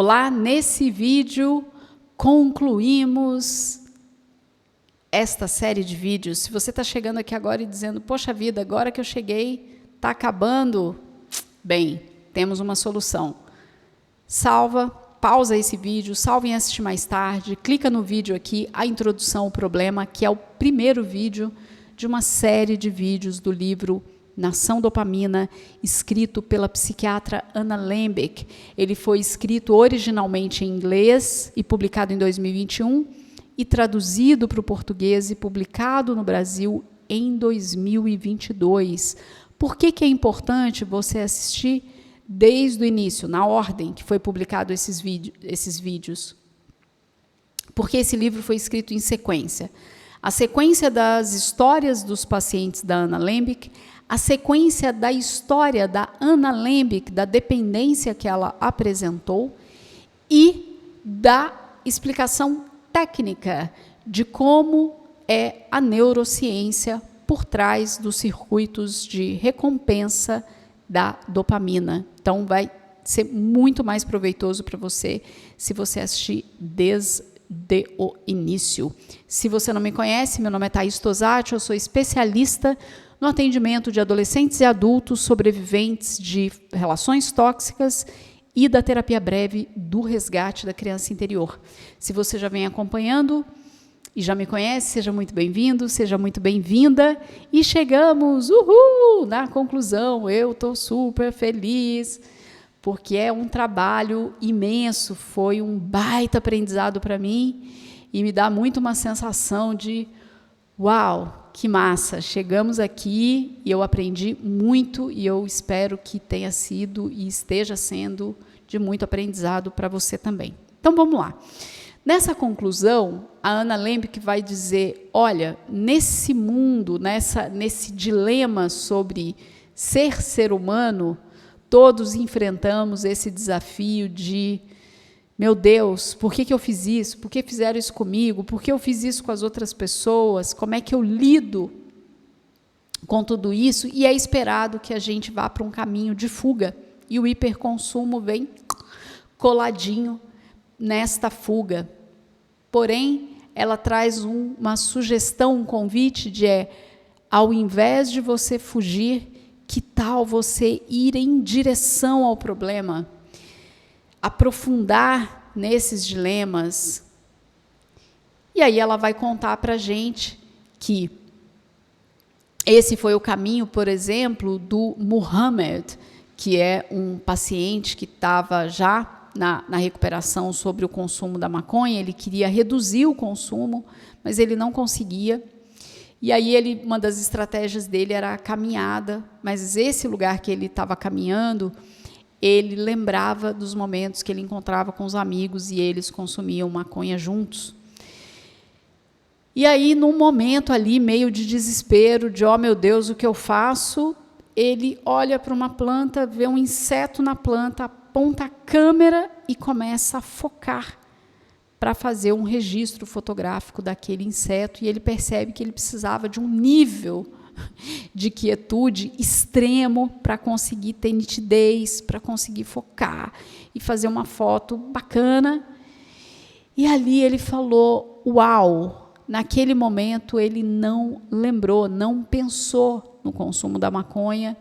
Olá, nesse vídeo concluímos esta série de vídeos. Se você está chegando aqui agora e dizendo, poxa vida, agora que eu cheguei, está acabando, bem, temos uma solução. Salva, pausa esse vídeo, salve e assiste mais tarde, clica no vídeo aqui, a introdução ao problema, que é o primeiro vídeo de uma série de vídeos do livro Nação Dopamina, escrito pela psiquiatra Anna Lembke. Ele foi escrito originalmente em inglês e publicado em 2021 e traduzido para o português e publicado no Brasil em 2022. Por que é importante você assistir desde o início, na ordem que foi publicado esses vídeos? Porque esse livro foi escrito em sequência. A sequência das histórias dos pacientes da Anna Lembke, a sequência da história da Anna Lembke, da dependência que ela apresentou e da explicação técnica de como é a neurociência por trás dos circuitos de recompensa da dopamina. Então, vai ser muito mais proveitoso para você se você assistir desde o início. Se você não me conhece, meu nome é Thaís Tosati, eu sou especialista no atendimento de adolescentes e adultos sobreviventes de relações tóxicas e da terapia breve do resgate da criança interior. Se você já vem acompanhando e já me conhece, seja muito bem-vindo, seja muito bem-vinda. E chegamos, na conclusão. Eu estou super feliz, porque é um trabalho imenso, foi um baita aprendizado para mim e me dá muito uma sensação de uau, que massa, chegamos aqui e eu aprendi muito e eu espero que tenha sido e esteja sendo de muito aprendizado para você também. Então, vamos lá. Nessa conclusão, a Anna Lembke vai dizer, olha, nesse mundo, nesse dilema sobre ser humano, todos enfrentamos esse desafio de, meu Deus, por que eu fiz isso? Por que fizeram isso comigo? Por que eu fiz isso com as outras pessoas? Como é que eu lido com tudo isso? E é esperado que a gente vá para um caminho de fuga. E o hiperconsumo vem coladinho nesta fuga. Porém, ela traz uma sugestão, um convite ao invés de você fugir, que tal você ir em direção ao problema? Aprofundar nesses dilemas. E aí ela vai contar para a gente que esse foi o caminho, por exemplo, do Muhammad, que é um paciente que estava já na recuperação sobre o consumo da maconha. Ele queria reduzir o consumo, mas ele não conseguia. E aí uma das estratégias dele era a caminhada, mas esse lugar que ele estava caminhando, ele lembrava dos momentos que ele encontrava com os amigos e eles consumiam maconha juntos. E aí, num momento ali, meio de desespero, de, oh meu Deus, o que eu faço? Ele olha para uma planta, vê um inseto na planta, aponta a câmera e começa a focar para fazer um registro fotográfico daquele inseto, e ele percebe que ele precisava de um nível de quietude extremo para conseguir ter nitidez, para conseguir focar e fazer uma foto bacana. E ali ele falou, uau, naquele momento ele não lembrou, não pensou no consumo da maconha,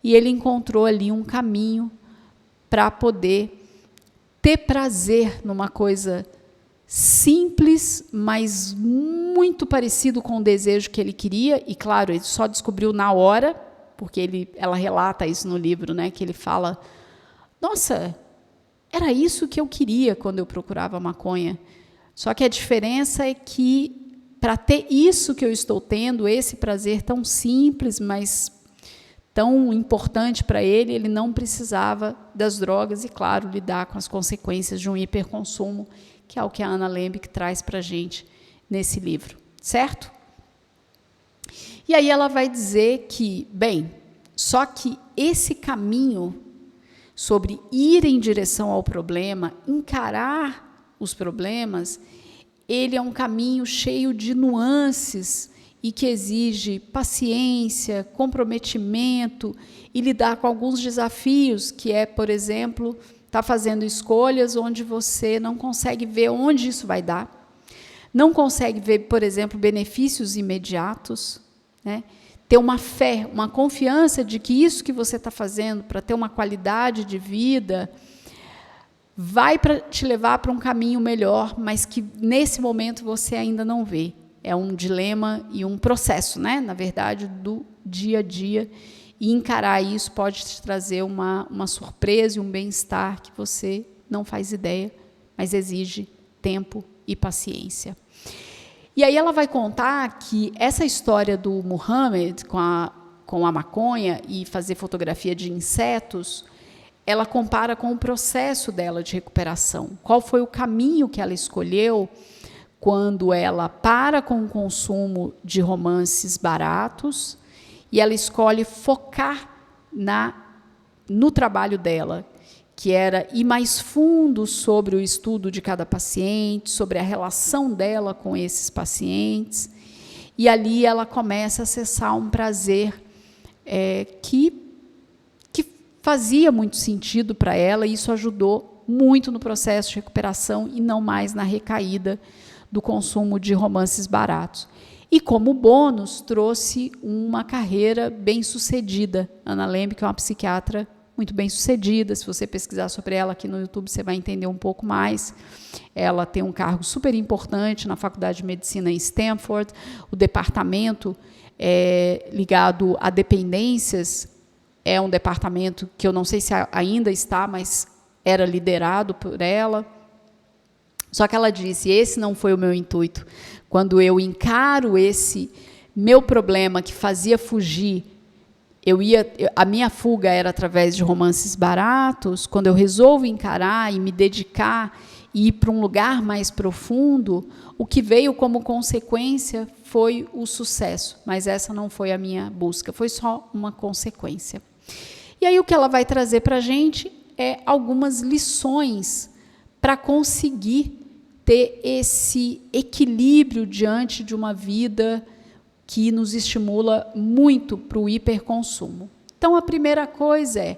e ele encontrou ali um caminho para poder ter prazer numa coisa simples, mas muito parecido com o desejo que ele queria, e claro, ele só descobriu na hora, porque ela relata isso no livro, né, que ele fala, nossa, era isso que eu queria quando eu procurava maconha, só que a diferença é que, para ter isso que eu estou tendo, esse prazer tão simples, mas tão importante para ele, ele não precisava das drogas e, claro, lidar com as consequências de um hiperconsumo, que é o que a Anna Lembke traz para a gente nesse livro, certo? E aí ela vai dizer que, bem, só que esse caminho sobre ir em direção ao problema, encarar os problemas, ele é um caminho cheio de nuances e que exige paciência, comprometimento e lidar com alguns desafios, que é, por exemplo, está fazendo escolhas onde você não consegue ver onde isso vai dar, não consegue ver, por exemplo, benefícios imediatos, né? Ter uma fé, uma confiança de que isso que você está fazendo para ter uma qualidade de vida vai te levar para um caminho melhor, mas que nesse momento você ainda não vê. É um dilema e um processo, né? Na verdade, do dia a dia. E encarar isso pode te trazer uma surpresa e um bem-estar que você não faz ideia, mas exige tempo e paciência. E aí ela vai contar que essa história do Muhammad com a maconha e fazer fotografia de insetos, ela compara com o processo dela de recuperação. Qual foi o caminho que ela escolheu quando ela para com o consumo de romances baratos e ela escolhe focar no trabalho dela, que era ir mais fundo sobre o estudo de cada paciente, sobre a relação dela com esses pacientes, e ali ela começa a acessar um prazer que fazia muito sentido para ela, e isso ajudou muito no processo de recuperação e não mais na recaída do consumo de romances baratos. E, como bônus, trouxe uma carreira bem-sucedida. Ana Lembe, que é uma psiquiatra muito bem-sucedida, se você pesquisar sobre ela aqui no YouTube, você vai entender um pouco mais. Ela tem um cargo super importante na Faculdade de Medicina em Stanford, o departamento ligado a dependências é um departamento que eu não sei se ainda está, mas era liderado por ela. Só que ela disse, esse não foi o meu intuito. Quando eu encaro esse meu problema que fazia fugir, a minha fuga era através de romances baratos, quando eu resolvo encarar e me dedicar e ir para um lugar mais profundo, o que veio como consequência foi o sucesso, mas essa não foi a minha busca, foi só uma consequência. E aí o que ela vai trazer para a gente é algumas lições para conseguir ter esse equilíbrio diante de uma vida que nos estimula muito para o hiperconsumo. Então, a primeira coisa é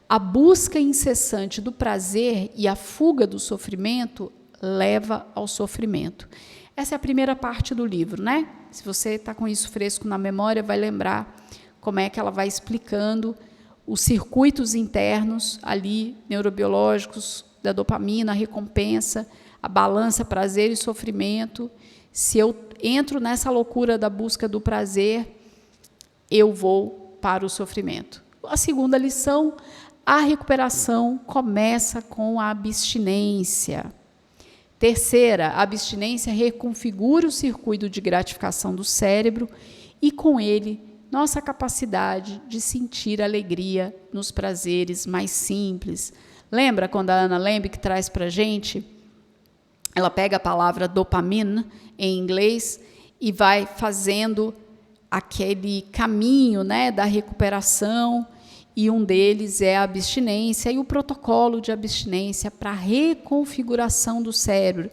a busca incessante do prazer e a fuga do sofrimento leva ao sofrimento. Essa é a primeira parte do livro, né? Se você está com isso fresco na memória, vai lembrar como é que ela vai explicando os circuitos internos ali, neurobiológicos, da dopamina, a recompensa, a balança prazer e sofrimento. Se eu entro nessa loucura da busca do prazer, eu vou para o sofrimento. A segunda lição, a recuperação começa com a abstinência. Terceira, a abstinência reconfigura o circuito de gratificação do cérebro e, com ele, nossa capacidade de sentir alegria nos prazeres mais simples. Lembra quando a Ana Lembe que traz para a gente? Ela pega a palavra dopamina, em inglês, e vai fazendo aquele caminho, né, da recuperação, e um deles é a abstinência e o protocolo de abstinência para a reconfiguração do cérebro,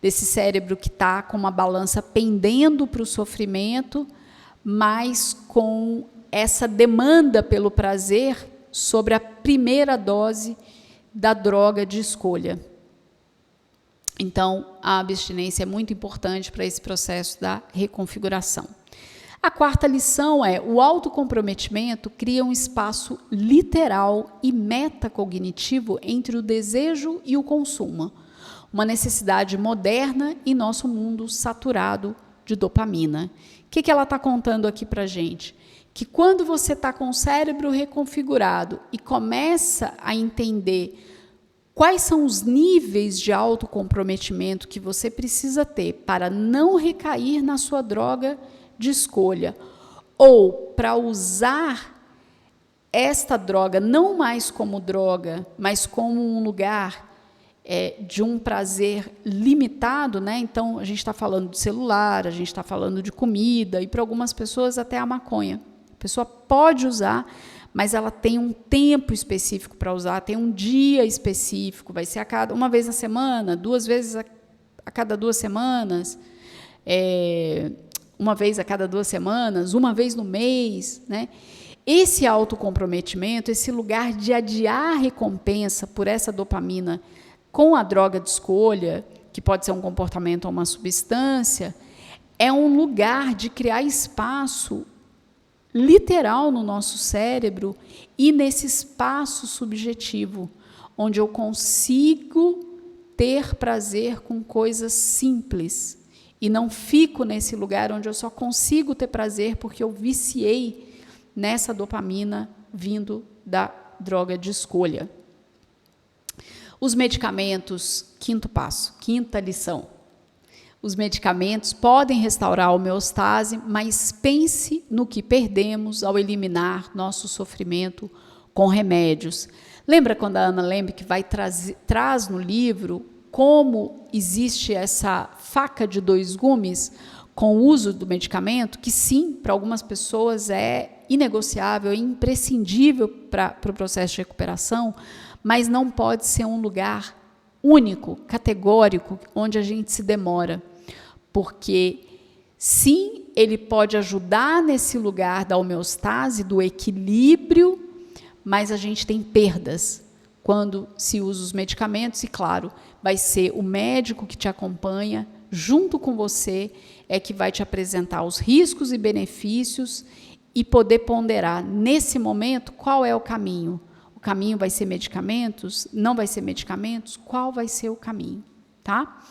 desse cérebro que está com uma balança pendendo para o sofrimento, mas com essa demanda pelo prazer sobre a primeira dose da droga de escolha. Então, a abstinência é muito importante para esse processo da reconfiguração. A quarta lição é: o autocomprometimento cria um espaço literal e metacognitivo entre o desejo e o consumo, uma necessidade moderna em nosso mundo saturado de dopamina. O que ela está contando aqui para a gente? Que quando você está com o cérebro reconfigurado e começa a entender quais são os níveis de autocomprometimento que você precisa ter para não recair na sua droga de escolha, ou para usar esta droga não mais como droga, mas como um lugar de um prazer limitado, né? Então, a gente está falando de celular, a gente está falando de comida, e para algumas pessoas até a maconha. A pessoa pode usar, mas ela tem um tempo específico para usar, tem um dia específico, vai ser uma vez na semana, 2 vezes a cada 2 semanas, uma vez a cada 2 semanas, uma vez no mês, né? esse autocomprometimento, esse lugar de adiar a recompensa por essa dopamina com a droga de escolha, que pode ser um comportamento ou uma substância, é um lugar de criar espaço literal no nosso cérebro e nesse espaço subjetivo, onde eu consigo ter prazer com coisas simples e não fico nesse lugar onde eu só consigo ter prazer porque eu viciei nessa dopamina vindo da droga de escolha. Os medicamentos, quinto passo, quinta lição. Os medicamentos podem restaurar a homeostase, mas pense no que perdemos ao eliminar nosso sofrimento com remédios. Lembra quando a Anna Lembeck traz no livro como existe essa faca de dois gumes com o uso do medicamento, que sim, para algumas pessoas é inegociável, é imprescindível para o processo de recuperação, mas não pode ser um lugar único, categórico, onde a gente se demora. Porque, sim, ele pode ajudar nesse lugar da homeostase, do equilíbrio, mas a gente tem perdas quando se usa os medicamentos, e claro, vai ser o médico que te acompanha, junto com você, é que vai te apresentar os riscos e benefícios e poder ponderar, nesse momento, qual é o caminho. O caminho vai ser medicamentos? Não vai ser medicamentos? Qual vai ser o caminho? Tá?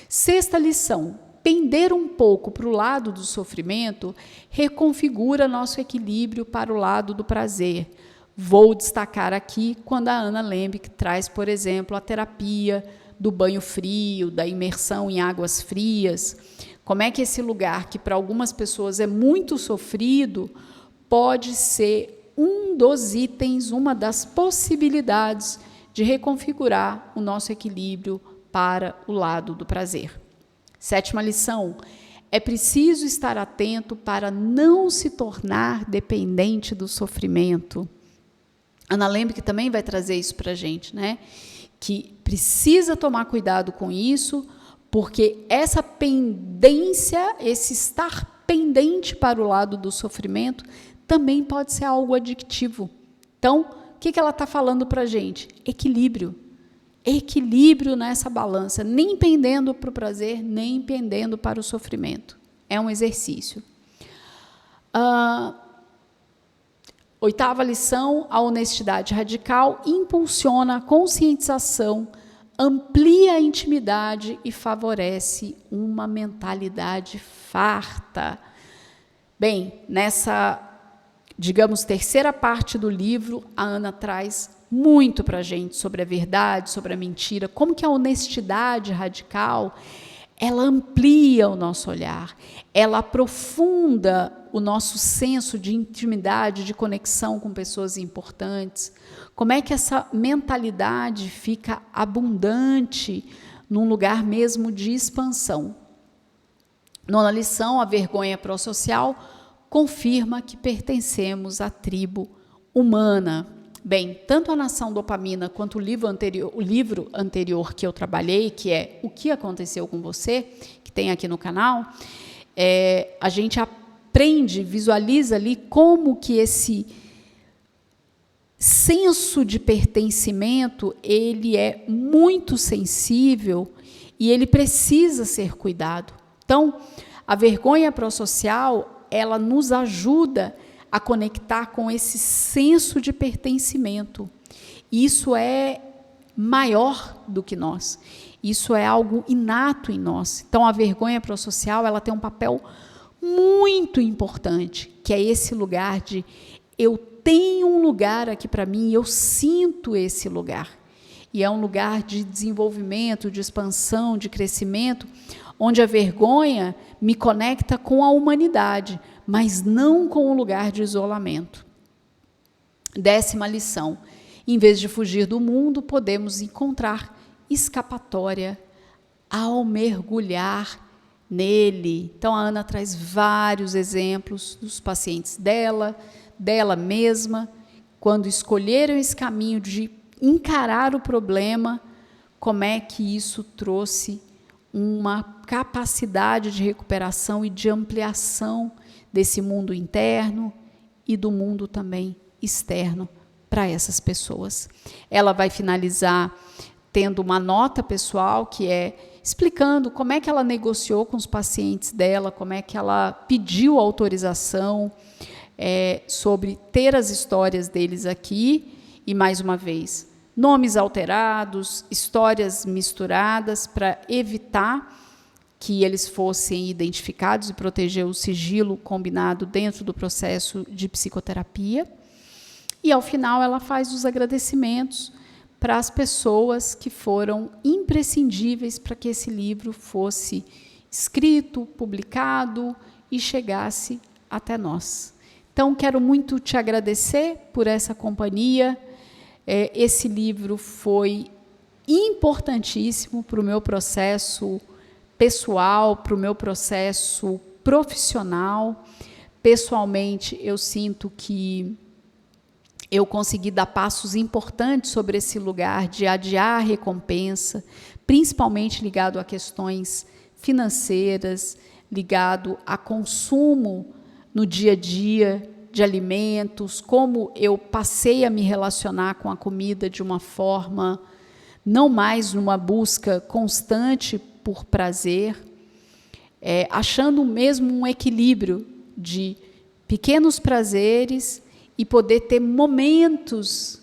Sexta lição. Pender um pouco para o lado do sofrimento reconfigura nosso equilíbrio para o lado do prazer. Vou destacar aqui quando a Anna Lembeck traz, por exemplo, a terapia do banho frio, da imersão em águas frias. Como é que esse lugar, que para algumas pessoas é muito sofrido, pode ser um dos itens, uma das possibilidades de reconfigurar o nosso equilíbrio para o lado do prazer. Sétima lição, é preciso estar atento para não se tornar dependente do sofrimento. Anna Lembeck também vai trazer isso para a gente, né? Que precisa tomar cuidado com isso, porque essa pendência, esse estar pendente para o lado do sofrimento, também pode ser algo adictivo. Então, o que ela está falando para a gente? Equilíbrio. Equilíbrio nessa balança, nem pendendo para o prazer, nem pendendo para o sofrimento. É um exercício. Oitava lição, a honestidade radical impulsiona a conscientização, amplia a intimidade e favorece uma mentalidade farta. Bem, nessa, digamos, terceira parte do livro, a Ana traz muito para a gente sobre a verdade, sobre a mentira, como que a honestidade radical, ela amplia o nosso olhar, ela aprofunda o nosso senso de intimidade, de conexão com pessoas importantes, como é que essa mentalidade fica abundante num lugar mesmo de expansão. Nona lição, a vergonha pró-social confirma que pertencemos à tribo humana. Bem, tanto a Nação Dopamina quanto o livro anterior que eu trabalhei, que é O que aconteceu com você, que tem aqui no canal, a gente aprende, visualiza ali como que esse senso de pertencimento, ele é muito sensível e ele precisa ser cuidado. Então, a vergonha pró-social, ela nos ajuda a conectar com esse senso de pertencimento. Isso é maior do que nós. Isso é algo inato em nós. Então, a vergonha pró-social, ela tem um papel muito importante, que é esse lugar de eu tenho um lugar aqui para mim, eu sinto esse lugar. E é um lugar de desenvolvimento, de expansão, de crescimento, onde a vergonha me conecta com a humanidade, mas não com o lugar de isolamento. 10ª lição. Em vez de fugir do mundo, podemos encontrar escapatória ao mergulhar nele. Então, a Ana traz vários exemplos dos pacientes dela mesma, quando escolheram esse caminho de encarar o problema, como é que isso trouxe uma capacidade de recuperação e de ampliação desse mundo interno e do mundo também externo para essas pessoas. Ela vai finalizar tendo uma nota pessoal que é explicando como é que ela negociou com os pacientes dela, como é que ela pediu autorização sobre ter as histórias deles aqui, e mais uma vez, nomes alterados, histórias misturadas para evitar que eles fossem identificados e proteger o sigilo combinado dentro do processo de psicoterapia. E, ao final, ela faz os agradecimentos para as pessoas que foram imprescindíveis para que esse livro fosse escrito, publicado e chegasse até nós. Então, quero muito te agradecer por essa companhia. Esse livro foi importantíssimo para o meu processo pessoal, para o meu processo profissional. Pessoalmente, eu sinto que eu consegui dar passos importantes sobre esse lugar de adiar a recompensa, principalmente ligado a questões financeiras, ligado a consumo no dia a dia de alimentos, como eu passei a me relacionar com a comida de uma forma não mais numa busca constante por prazer, achando mesmo um equilíbrio de pequenos prazeres e poder ter momentos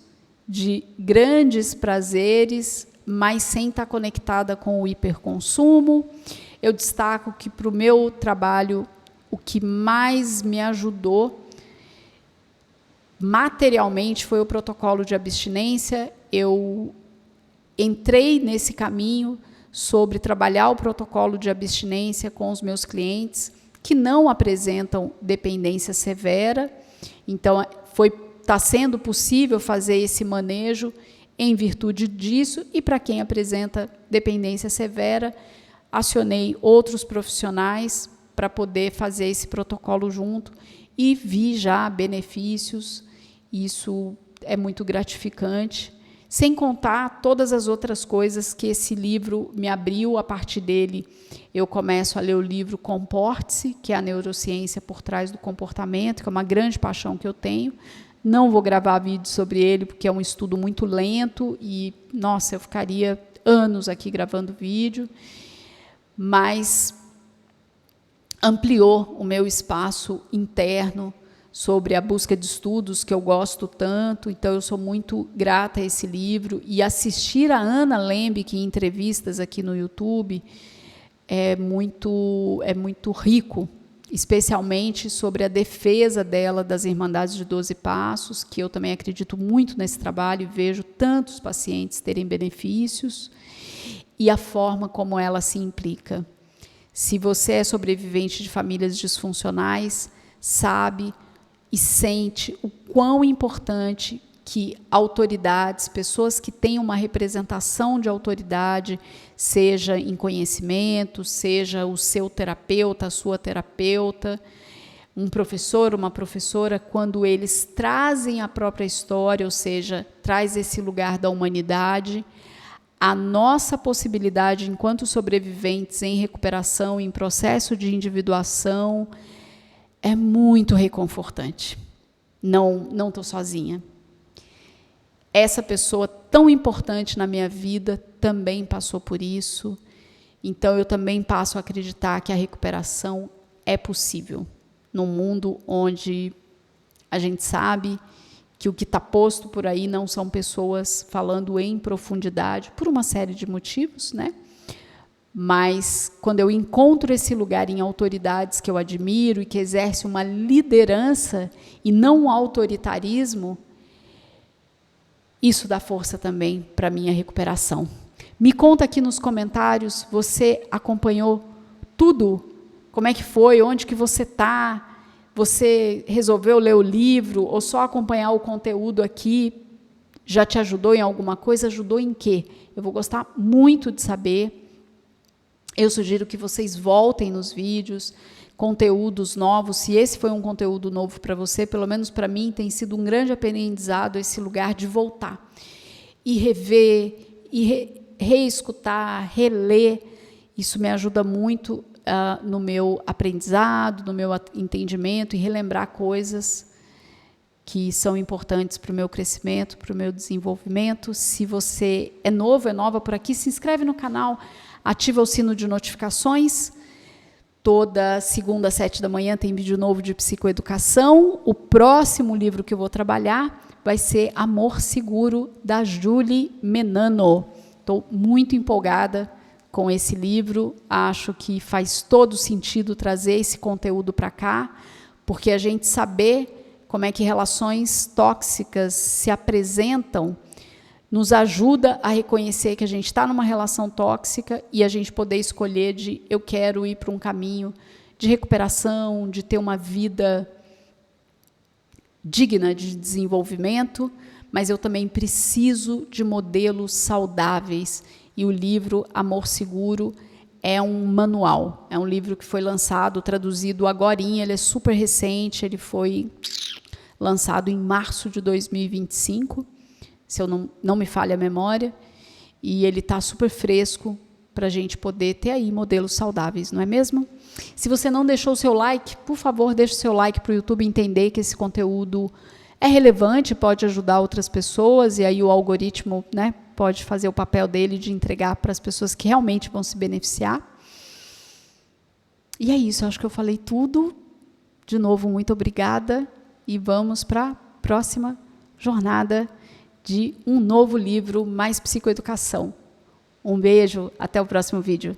de grandes prazeres, mas sem estar conectada com o hiperconsumo. Eu destaco que, para o meu trabalho, o que mais me ajudou materialmente foi o protocolo de abstinência. Eu entrei nesse caminho sobre trabalhar o protocolo de abstinência com os meus clientes que não apresentam dependência severa. Então, está sendo possível fazer esse manejo em virtude disso, e para quem apresenta dependência severa, acionei outros profissionais para poder fazer esse protocolo junto, e vi já benefícios. Isso é muito gratificante, sem contar todas as outras coisas que esse livro me abriu. A partir dele, eu começo a ler o livro Comporte-se, que é a neurociência por trás do comportamento, que é uma grande paixão que eu tenho. Não vou gravar vídeo sobre ele, porque é um estudo muito lento e, nossa, eu ficaria anos aqui gravando vídeo, mas ampliou o meu espaço interno sobre a busca de estudos que eu gosto tanto. Então, eu sou muito grata a esse livro, e assistir a Ana Lembeck em entrevistas aqui no YouTube é muito rico, especialmente sobre a defesa dela das Irmandades de 12 Passos, que eu também acredito muito nesse trabalho e vejo tantos pacientes terem benefícios, e a forma como ela se implica. Se você é sobrevivente de famílias disfuncionais, sabe e sente o quão importante que autoridades, pessoas que têm uma representação de autoridade, seja em conhecimento, seja o seu terapeuta, a sua terapeuta, um professor, uma professora, quando eles trazem a própria história, ou seja, traz esse lugar da humanidade, a nossa possibilidade, enquanto sobreviventes em recuperação, em processo de individuação, é muito reconfortante. Não estou sozinha. Essa pessoa tão importante na minha vida também passou por isso. Então, eu também passo a acreditar que a recuperação é possível, num mundo onde a gente sabe que o que está posto por aí não são pessoas falando em profundidade, por uma série de motivos, né? Mas, quando eu encontro esse lugar em autoridades que eu admiro e que exercem uma liderança e não um autoritarismo, isso dá força também para a minha recuperação. Me conta aqui nos comentários, você acompanhou tudo? Como é que foi? Onde que você está? Você resolveu ler o livro ou só acompanhar o conteúdo aqui já te ajudou em alguma coisa? Ajudou em quê? Eu vou gostar muito de saber. Eu sugiro que vocês voltem nos vídeos, conteúdos novos. Se esse foi um conteúdo novo para você, pelo menos para mim, tem sido um grande aprendizado esse lugar de voltar e rever, e reescutar, reler. Isso me ajuda muito no meu aprendizado, no meu entendimento, e relembrar coisas que são importantes para o meu crescimento, para o meu desenvolvimento. Se você é novo, é nova por aqui, se inscreve no canal, ativa o sino de notificações. Toda segunda às 7 da manhã tem vídeo novo de psicoeducação. O próximo livro que eu vou trabalhar vai ser Amor Seguro, da Julie Menano. Estou muito empolgada com esse livro. Acho que faz todo sentido trazer esse conteúdo para cá, porque a gente saber como é que relações tóxicas se apresentam nos ajuda a reconhecer que a gente está numa relação tóxica e a gente poder escolher de eu quero ir para um caminho de recuperação, de ter uma vida digna de desenvolvimento, mas eu também preciso de modelos saudáveis. E o livro Amor Seguro é um manual, é um livro que foi lançado, traduzido agorinha, ele é super recente, ele foi lançado em março de 2025, se eu não me falha a memória, e ele está super fresco para a gente poder ter aí modelos saudáveis, não é mesmo? Se você não deixou o seu like, por favor, deixe o seu like para o YouTube entender que esse conteúdo é relevante, pode ajudar outras pessoas, e aí o algoritmo, né, pode fazer o papel dele de entregar para as pessoas que realmente vão se beneficiar. E é isso, eu acho que eu falei tudo. De novo, muito obrigada. E vamos para a próxima jornada de um novo livro, mais psicoeducação. Um beijo, até o próximo vídeo.